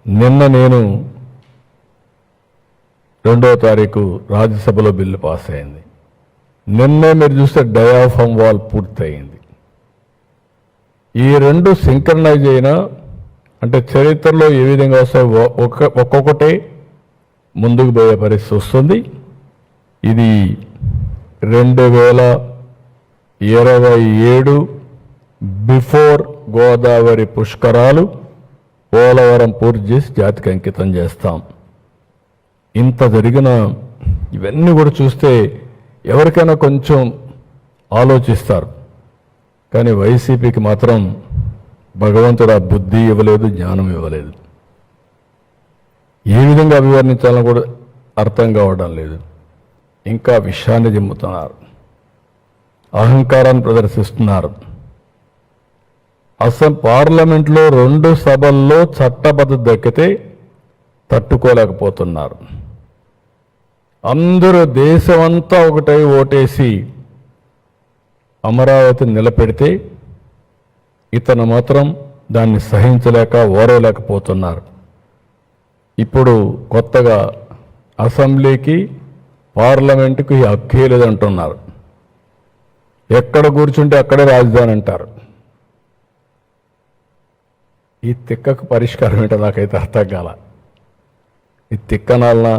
నిన్న నేను 2వ తారీఖు రాజ్యసభలో బిల్లు పాస్ అయింది. నిన్నే మీరు చూస్తే డయాఫామ్ వాల్ పూర్తయింది. ఈ రెండు సింక్రనైజ్ అయినా అంటే చరిత్రలో ఏ విధంగా వస్తాయో ఒక్కొక్కటే ముందుకు పోయే పరిస్థితి వస్తుంది. ఇది 2027 బిఫోర్ గోదావరి పుష్కరాలు పోలవరం పూర్తి చేసి జాతికి అంకితం చేస్తాం. ఇంత జరిగిన ఇవన్నీ కూడా చూస్తే ఎవరికైనా కొంచెం ఆలోచిస్తారు. కానీ వైసీపీకి మాత్రం భగవంతుడు ఆ బుద్ధి ఇవ్వలేదు, జ్ఞానం ఇవ్వలేదు. ఏ విధంగా అభివర్ణించాలని కూడా అర్థం కావడం లేదు. ఇంకా విషయాన్ని జిమ్ముతున్నారు, అహంకారాన్ని ప్రదర్శిస్తున్నారు. అసలు పార్లమెంట్లో 2 సభల్లో చట్టబద్ధత దక్కితే తట్టుకోలేకపోతున్నారు. అందరూ దేశమంతా ఒకటై ఓటేసి అమరావతిని నిలబెడితే ఇతను మాత్రం దాన్ని సహించలేక ఓరలేకపోతున్నారు. ఇప్పుడు కొత్తగా అసెంబ్లీకి పార్లమెంటుకి హక్కే లేదంటున్నారు. ఎక్కడ కూర్చుంటే అక్కడే రాజధాని అంటారు. ఈ తిక్కకు పరిష్కారం ఏంటో నాకైతే అర్థం కాల. ఈ తిక్కనాలనా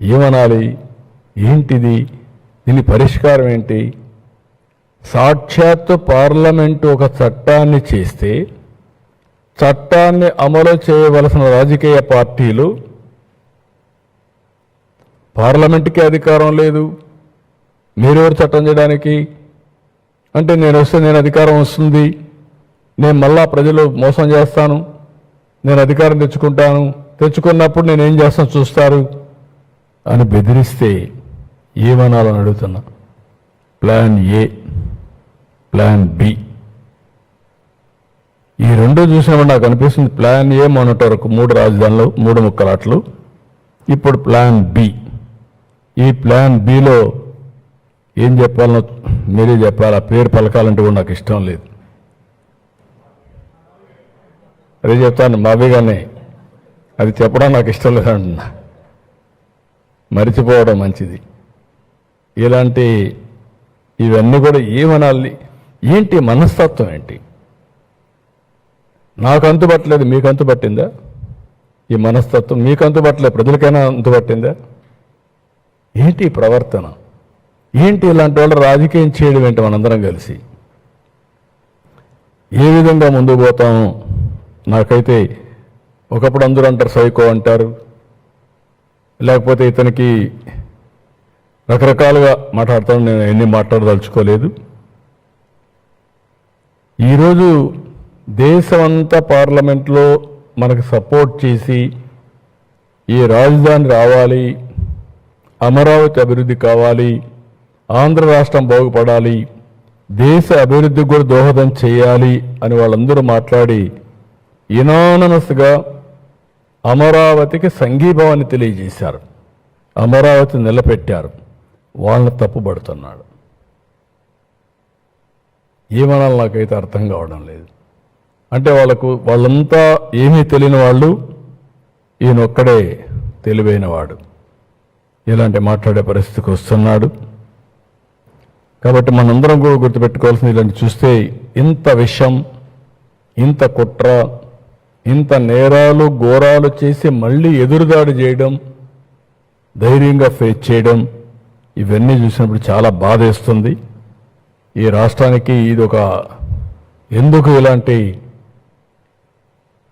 ఏమనాలి? ఏంటిది? దీని పరిష్కారం ఏంటి? సాక్షాత్తు పార్లమెంటు ఒక చట్టాన్ని చేస్తే చట్టాన్ని అమలు చేయవలసిన రాజకీయ పార్టీలు పార్లమెంటుకి అధికారం లేదు, మీరెవరు చట్టం చేయడానికి అంటే నేను వస్తే నేను అధికారం వస్తుంది, నేను మళ్ళా ప్రజలు మోసం చేస్తాను, నేను అధికారం తెచ్చుకున్నప్పుడు నేను ఏం చేస్తాను చూస్తారు అని బెదిరిస్తే ఏమనాలని అడుగుతున్నా. ప్లాన్ ఏ, ప్లాన్ బి, ఈ రెండు చూసినప్పుడు నాకు అనిపిస్తుంది ప్లాన్ ఏ మొన్నటి వరకు 3 రాజధానులు 3 ముక్కలాట్లు, ఇప్పుడు ప్లాన్ బి. ఈ ప్లాన్ బిలో ఏం చెప్పాలనో మీరే చెప్పాలి. ఆ పేరు పలకాలంటే కూడా నాకు ఇష్టం లేదు. అదే చెప్తాను మాబీగానే, అది చెప్పడం నాకు ఇష్టం లేదంటున్నా. మరిచిపోవడం మంచిది. ఇలాంటి ఇవన్నీ కూడా ఏమనాలి? ఏంటి మనస్తత్వం ఏంటి? నాకు అంతుపట్టలేదు, మీకు అంతుపట్టిందా? ఈ మనస్తత్వం మీకు అంతుపట్టలేదు, ప్రజలకైనా అంతుపట్టిందా? ఏంటి ప్రవర్తన? ఏంటి ఇలాంటి వాళ్ళు రాజకీయం చేయడం ఏంటి? మనందరం కలిసి ఏ విధంగా ముందుకు పోతాము? నాకైతే ఒకప్పుడు అందరూ అంటారు సైకో అంటారు, లేకపోతే ఇతనికి రకరకాలుగా మాట్లాడతాను. నేను ఎన్ని మాట్లాడదలుచుకోలేదు. ఈరోజు దేశమంతా పార్లమెంట్లో మనకు సపోర్ట్ చేసి ఈ రాజధాని రావాలి, అమరావతి అభివృద్ధి కావాలి, ఆంధ్ర రాష్ట్రం బాగుపడాలి, దేశ అభివృద్ధికి కూడా దోహదం చేయాలి అని వాళ్ళందరూ మాట్లాడి యునానిమస్గా అమరావతికి సంఘీభావాన్ని తెలియజేశారు, అమరావతి నిలబెట్టారు. వాళ్ళని తప్పుపడుతున్నాడు. ఏమనాలి నాకైతే అర్థం కావడం లేదు. అంటే వాళ్ళంతా ఏమీ తెలియని వాళ్ళు, ఈయనొక్కడే తెలివైన వాడు. ఇలాంటి మాట్లాడే పరిస్థితికి వస్తున్నాడు. కాబట్టి మనందరం కూడా గుర్తుపెట్టుకోవాల్సింది, ఇలాంటి చూస్తే ఇంత విషం, ఇంత కుట్ర, ఇంత నేరాలు ఘోరాలు చేసి మళ్ళీ ఎదురుదాడి చేయడం, ధైర్యంగా ఫేస్ చేయడం, ఇవన్నీ చూసినప్పుడు చాలా బాధేస్తుంది. ఈ రాష్ట్రానికి ఇది ఒక ఎందుకు ఇలాంటి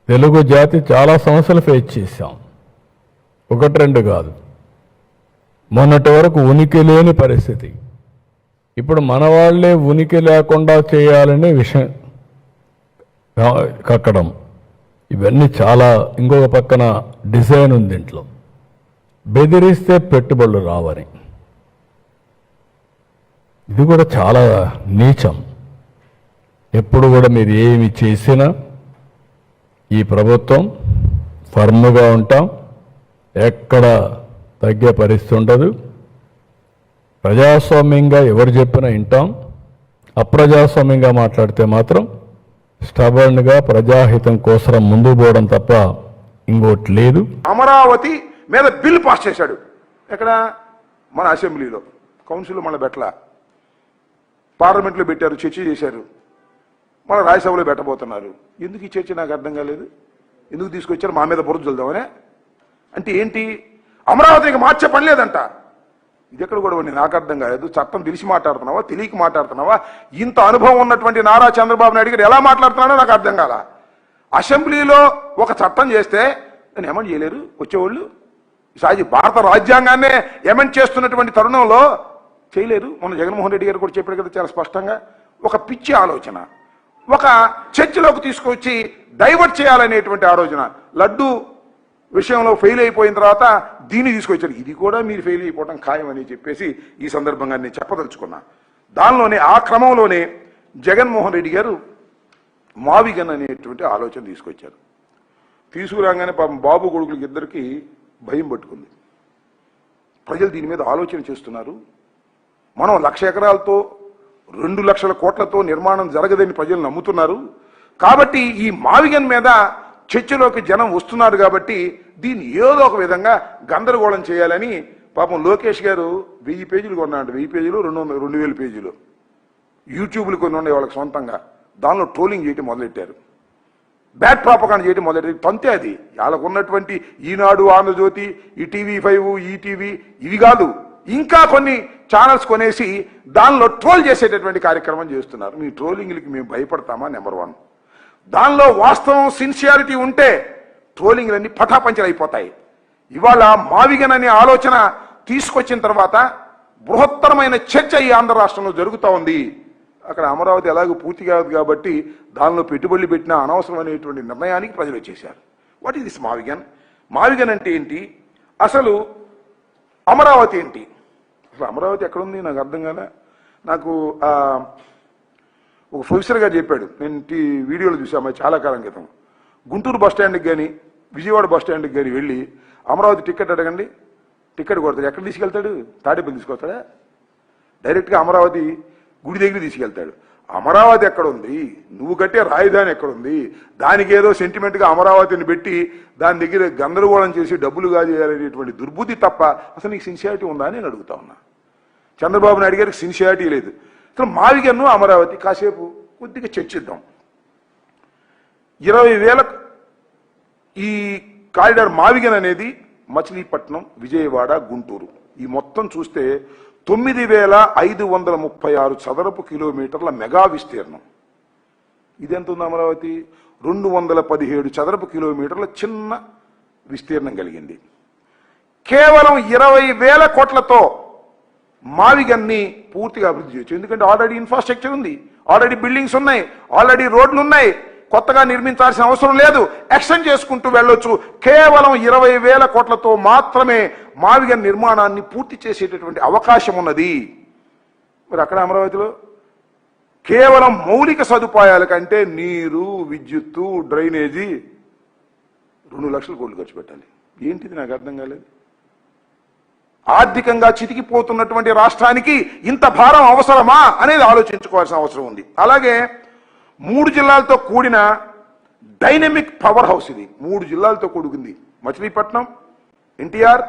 తెలుగు జాతి చాలా సమస్యలు ఫేస్ చేశాం. 1-2 కాదు. మొన్నటి వరకు ఉనికి లేని పరిస్థితి, ఇప్పుడు మన వాళ్లే ఉనికి లేకుండా చేయాలనే విషయం కక్కడం, ఇవన్నీ చాలా. ఇంకొక పక్కన డిజైన్ ఉంది ఇంట్లో, బెదిరిస్తే పెట్టుబడులు రావని. ఇది కూడా చాలా నీచం. ఎప్పుడు కూడా మీరు ఏమి చేసినా ఈ ప్రభుత్వం ఫర్మ్గా ఉంటాం, ఎక్కడ తగ్గే పరిస్థితి ఉండదు. ప్రజాస్వామ్యంగా ఎవరు చెప్పినా వింటాం, అప్రజాస్వామ్యంగా మాట్లాడితే మాత్రం స్టబర్న్గా ప్రజాహితం కోసం ముందుకు పోవడం తప్ప ఇంకోటి లేదు. అమరావతి మీద బిల్ పాస్ చేశాడు. ఎక్కడ? మన అసెంబ్లీలో. కౌన్సిల్లో మన బెట్ల, పార్లమెంట్లో పెట్టారు, చర్చ చేశారు, మన రాజ్యసభలో పెట్టబోతున్నారు. ఎందుకు ఈ చర్చ నాకు అర్థం కాలేదు. ఎందుకు తీసుకొచ్చారు? మా మీద బురద చల్దామనే. అంటే ఏంటి? అమరావతికి మార్చే పని లేదంట. ఇది ఎక్కడ కూడా నాకు అర్థం కాలేదు. చట్టం తెలిసి మాట్లాడుతున్నావా, తెలియక మాట్లాడుతున్నావా? ఇంత అనుభవం ఉన్నటువంటి నారా చంద్రబాబు నాయుడు గారు ఎలా మాట్లాడుతున్నాడో నాకు అర్థం కాల. అసెంబ్లీలో ఒక చట్టం చేస్తే దాన్ని ఎమెండ్ చేయలేరు వచ్చేవాళ్ళు. సాజీ భారత రాజ్యాంగాన్నే ఎమెండ్ చేస్తున్నటువంటి తరుణంలో చేయలేరు. మన జగన్మోహన్ రెడ్డి గారు కూడా చెప్పాడు కదా చాలా స్పష్టంగా. ఒక పిచ్చి ఆలోచన, ఒక చర్చలోకి తీసుకొచ్చి డైవర్ట్ చేయాలనేటువంటి ఆలోచన. లడ్డు విషయంలో ఫెయిల్ అయిపోయిన తర్వాత దీన్ని తీసుకొచ్చారు. ఇది కూడా మీరు ఫెయిల్ అయిపోవడం ఖాయమని చెప్పేసి ఈ సందర్భంగా నేను చెప్పదలుచుకున్నా. దానిలోనే ఆ క్రమంలోనే జగన్మోహన్ రెడ్డి గారు మావిగన్ అనేటువంటి ఆలోచన తీసుకొచ్చారు. తీసుకురాగానే పాపం బాబు కొడుకులకి ఇద్దరికి భయం పట్టుకుంది. ప్రజలు దీని మీద ఆలోచన చేస్తున్నారు. మనం 1,00,000 ఎకరాలతో 2 లక్షల కోట్లతో నిర్మాణం జరగదని ప్రజలు నమ్ముతున్నారు. కాబట్టి ఈ మావిగన్ మీద చర్చలోకి జనం వస్తున్నారు. కాబట్టి దీన్ని ఏదో ఒక విధంగా గందరగోళం చేయాలని పాపం లోకేష్ గారు 1000 పేజీలు కొన్నాడు. 1000 పేజీలు 2,000 పేజీలు యూట్యూబ్లు కొన్ని ఉన్నాయి వాళ్ళకి సొంతంగా. దానిలో ట్రోలింగ్ చేయటం మొదలెట్టారు, బ్యాడ్ ప్రాపగాండా చేయటం మొదలెట్టారు. తంతే అది వాళ్ళకు ఉన్నటువంటి ఈనాడు, ఆంధ్రజ్యోతి, ఈ TV5, ఈటీవీ ఇవి కాదు, ఇంకా కొన్ని ఛానల్స్ కొనేసి దానిలో ట్రోల్ చేసేటటువంటి కార్యక్రమం చేస్తున్నారు. మీ ట్రోలింగ్లకి మేము భయపడతామా? నెంబర్ 1. దానిలో వాస్తవం, సిన్సియారిటీ ఉంటే ట్రోలింగ్లన్నీ పటాపంచలు అయిపోతాయి. ఇవాళ మావిగన్ అనే ఆలోచన తీసుకొచ్చిన తర్వాత బృహత్తరమైన చర్చ ఈ ఆంధ్ర రాష్ట్రంలో జరుగుతూ ఉంది. అక్కడ అమరావతి ఎలాగో పూర్తి కాదు కాబట్టి దానిలో పెట్టుబడులు పెట్టిన అనవసరమైనటువంటి నిర్ణయానికి ప్రజలు వచ్చేశారు. వాట్ ఈస్ దిస్ మావిగన్? మావిగన్ అంటే ఏంటి? అసలు అమరావతి ఏంటి? అసలు అమరావతి ఎక్కడుంది నాకు అర్థం కాలే. నాకు ఒక ప్రొఫెసర్ గారు చెప్పాడు, నేను వీడియోలో చూసాము చాలా కాలం క్రితం. గుంటూరు బస్ స్టాండ్కి కానీ విజయవాడ బస్ స్టాండ్కి కానీ వెళ్ళి అమరావతి టికెట్ అడగండి, టికెట్ కొడతాడు. ఎక్కడ తీసుకెళ్తాడు? తాడేపల్లి తీసుకొస్తాడా? డైరెక్ట్గా అమరావతి గుడి దగ్గర తీసుకెళ్తాడు. అమరావతి ఎక్కడుంది? నువ్వు కట్టే రాజధాని ఎక్కడుంది? దానికి ఏదో సెంటిమెంట్గా అమరావతిని పెట్టి దాని దగ్గర గందరగోళం చేసి డబ్బులు కాజేయాలనేటువంటి దుర్బుద్ధి తప్ప అసలు నీకు సిన్సియారిటీ ఉందా అని నేను అడుగుతా ఉన్నా. చంద్రబాబు నాయుడు గారికి సిన్సియారిటీ లేదు. అసలు మావిగన్ను అమరావతి కాసేపు కొద్దిగా చర్చిద్దాం. 20,000 ఈ కారిడార్ మావిగన్ అనేది మచిలీపట్నం, విజయవాడ, గుంటూరు ఈ మొత్తం చూస్తే 9,536 చదరపు కిలోమీటర్ల మెగా విస్తీర్ణం. ఇదెంత ఉంది? అమరావతి 217 చదరపు కిలోమీటర్ల చిన్న విస్తీర్ణం కలిగింది. కేవలం 20,000 కోట్లతో మావిగన్ని పూర్తిగా అభివృద్ధి చేయొచ్చు. ఎందుకంటే ఆల్రెడీ ఇన్ఫ్రాస్ట్రక్చర్ ఉంది, ఆల్రెడీ బిల్డింగ్స్ ఉన్నాయి, ఆల్రెడీ రోడ్లు ఉన్నాయి, కొత్తగా నిర్మించాల్సిన అవసరం లేదు, ఎక్స్టెండ్ చేసుకుంటూ వెళ్ళొచ్చు. కేవలం 20,000 కోట్లతో మాత్రమే మావిగన్ నిర్మాణాన్ని పూర్తి చేసేటటువంటి అవకాశం ఉన్నది. మరి అక్కడ అమరావతిలో కేవలం మౌలిక సదుపాయాల కంటే నీరు, విద్యుత్తు, డ్రైనేజీ 2 లక్షల కోట్లు ఖర్చు పెట్టాలి. ఏంటిది నాకు అర్థం కాలేదు. ఆర్థికంగా చితికిపోతున్నటువంటి రాష్ట్రానికి ఇంత భారం అవసరమా అనేది ఆలోచించుకోవాల్సిన అవసరం ఉంది. అలాగే 3 జిల్లాలతో కూడిన డైనమిక్ పవర్ హౌస్ ఇది. 3 జిల్లాలతో కూడుకుంది. మచిలీపట్నం, ఎన్టీఆర్,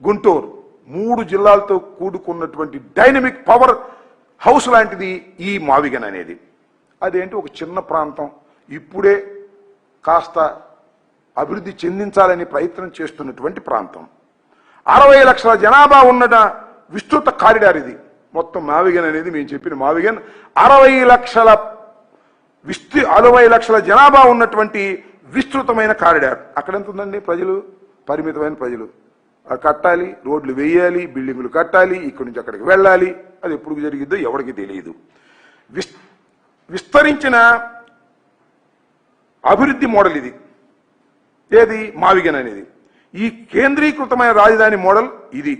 గుంటూరు 3 జిల్లాలతో కూడుకున్నటువంటి డైనమిక్ పవర్ హౌస్ లాంటిది ఈ మావిగన్ అనేది. అదేంటి? ఒక చిన్న ప్రాంతం, ఇప్పుడే కాస్త అభివృద్ధి చెందించాలని ప్రయత్నం చేస్తున్నటువంటి ప్రాంతం. 60 లక్షల జనాభా ఉన్న విస్తృత కారిడార్ ఇది. మొత్తం మావిగన్ అనేది మేము చెప్పిన మావిగన్ 60 లక్షల జనాభా ఉన్నటువంటి విస్తృతమైన కారిడార్. అక్కడ ఎంత ఉందండి? ప్రజలు పరిమితమైన ప్రజలు. కట్టాలి, రోడ్లు వేయాలి, బిల్డింగులు కట్టాలి, ఇక్కడి నుంచి అక్కడికి వెళ్ళాలి. అది ఎప్పుడు జరిగిద్దో ఎవరికి తెలియదు. విస్తరించిన అభివృద్ధి మోడల్ ఇది. ఏది? మావిగన్ అనేది. ఈ కేంద్రీకృతమైన రాజధాని మోడల్ ఇది.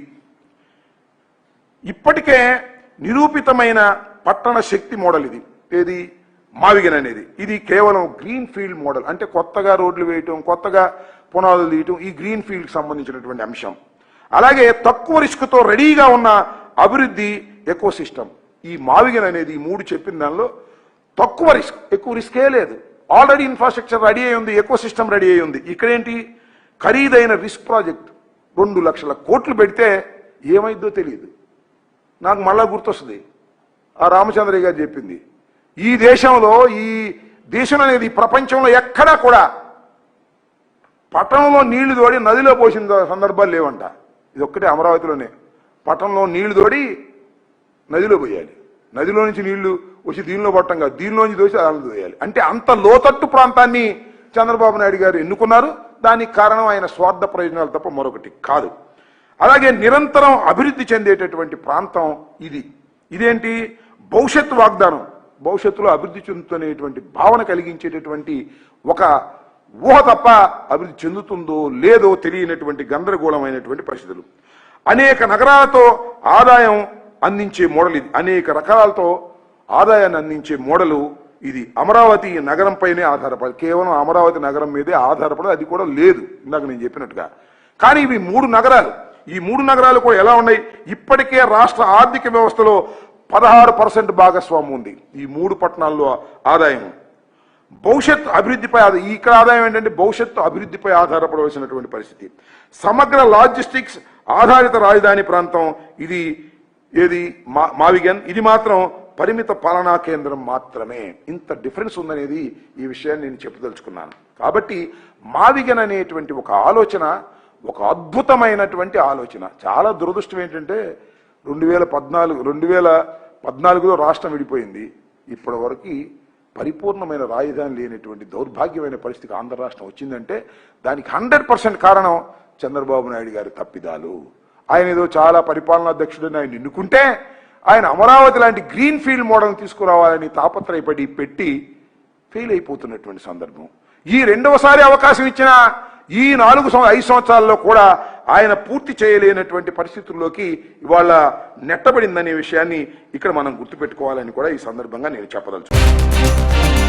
ఇప్పటికే నిరూపితమైన పట్టణ శక్తి మోడల్ ఇది. ఏది? మావిగన్ అనేది. ఇది కేవలం గ్రీన్ ఫీల్డ్ మోడల్. అంటే కొత్తగా రోడ్లు వేయటం, కొత్తగా పునాదులు తీయటం, ఈ గ్రీన్ ఫీల్డ్కి సంబంధించినటువంటి అంశం. అలాగే తక్కువ రిస్క్తో రెడీగా ఉన్న అభివృద్ధి ఎకోసిస్టమ్. ఈ మావిగన్ అనేది ఈ 3 చెప్పిన దానిలో తక్కువ రిస్క్, ఎక్కువ రిస్కే లేదు. ఆల్రెడీ ఇన్ఫ్రాస్ట్రక్చర్ రెడీ అయి ఉంది, ఎకో సిస్టమ్ రెడీ అయి ఉంది. ఇక్కడేంటి ఖరీదైన రిస్క్ ప్రాజెక్ట్ 2 లక్షల కోట్లు పెడితే ఏమైందో తెలియదు. నాకు మళ్ళా గుర్తొస్తుంది ఆ రామచంద్రయ్య గారు చెప్పింది, ఈ దేశం అనేది ప్రపంచంలో ఎక్కడా కూడా పట్టణంలో నీళ్లు తోడి నదిలో పోసిన సందర్భాలు లేవంట. ఇది ఒక్కటే అమరావతిలోనే. పట్టణంలో నీళ్లు తోడి నదిలో పోయాలి, నదిలో నుంచి నీళ్లు వచ్చి దీనిలో పట్టం కాదు, దీనిలోంచి దోసి దానిలో తోయాలి. అంటే అంత లోతట్టు ప్రాంతాన్ని చంద్రబాబు నాయుడు గారు ఎన్నుకున్నారు. దానికి కారణం ఆయన స్వార్థ ప్రయోజనాలు తప్ప మరొకటి కాదు. అలాగే నిరంతరం అభివృద్ధి చెందేటటువంటి ప్రాంతం ఇది. ఇదేంటి భవిష్యత్తు వాగ్దానం, భవిష్యత్తులో అభివృద్ధి చెందుతునేటువంటి భావన కలిగించేటటువంటి ఒక ఊహ తప్ప అభివృద్ధి చెందుతుందో లేదో తెలియనటువంటి గందరగోళమైనటువంటి పరిస్థితులు. అనేక నగరాలతో ఆదాయం అందించే మోడల్ ఇది, అనేక రకాలతో ఆదాయాన్ని అందించే మోడలు ఇది. అమరావతి నగరంపైనే ఆధారపడి, కేవలం అమరావతి నగరం మీదే ఆధారపడి అది కూడా లేదు ఇందాక నేను చెప్పినట్టుగా. కానీ ఇవి 3 నగరాలు. ఈ 3 నగరాలు కూడా ఎలా ఉన్నాయి? ఇప్పటికే రాష్ట్ర ఆర్థిక వ్యవస్థలో 16% భాగస్వామ్యం ఉంది ఈ 3 పట్టణాల్లో ఆదాయం. భవిష్యత్తు అభివృద్ధిపై ఇక్కడ ఆదాయం ఏంటంటే భవిష్యత్తు అభివృద్ధిపై ఆధారపడవలసినటువంటి పరిస్థితి. సమగ్ర లాజిస్టిక్స్ ఆధారిత రాజధాని ప్రాంతం ఇది. ఏది మావిగన్, ఇది మాత్రం పరిమిత పాలనా కేంద్రం మాత్రమే. ఇంత డిఫరెన్స్ ఉందనేది ఈ విషయాన్ని నేను చెప్పదలుచుకున్నాను. కాబట్టి మావిగన్ అనేటువంటి ఒక ఆలోచన ఒక అద్భుతమైనటువంటి ఆలోచన. చాలా దురదృష్టం ఏంటంటే 2014లో రాష్ట్రం విడిపోయింది. ఇప్పటి వరకు పరిపూర్ణమైన రాజధాని లేనటువంటి దౌర్భాగ్యమైన పరిస్థితికి ఆంధ్ర రాష్ట్రం వచ్చిందంటే దానికి 100% కారణం చంద్రబాబు నాయుడు గారి తప్పిదాలు. ఆయన ఏదో చాలా పరిపాలనాధ్యక్షుడని ఆయన ఎన్నుకుంటే ఆయన అమరావతి లాంటి గ్రీన్ ఫీల్డ్ మోడల్ తీసుకురావాలని తాపత్రయపడి పెట్టి ఫెయిల్ అయిపోతున్నటువంటి సందర్భం. ఈ రెండవసారి అవకాశం ఇచ్చిన ఈ 5 సంవత్సరాల్లో కూడా ఆయన పూర్తి చేయలేనటువంటి పరిస్థితుల్లోకి ఇవాళ నెట్టబడిందనే విషయాన్ని ఇక్కడ మనం గుర్తుపెట్టుకోవాలని కూడా ఈ సందర్భంగా నేను చెప్పదలుచుకున్నాను.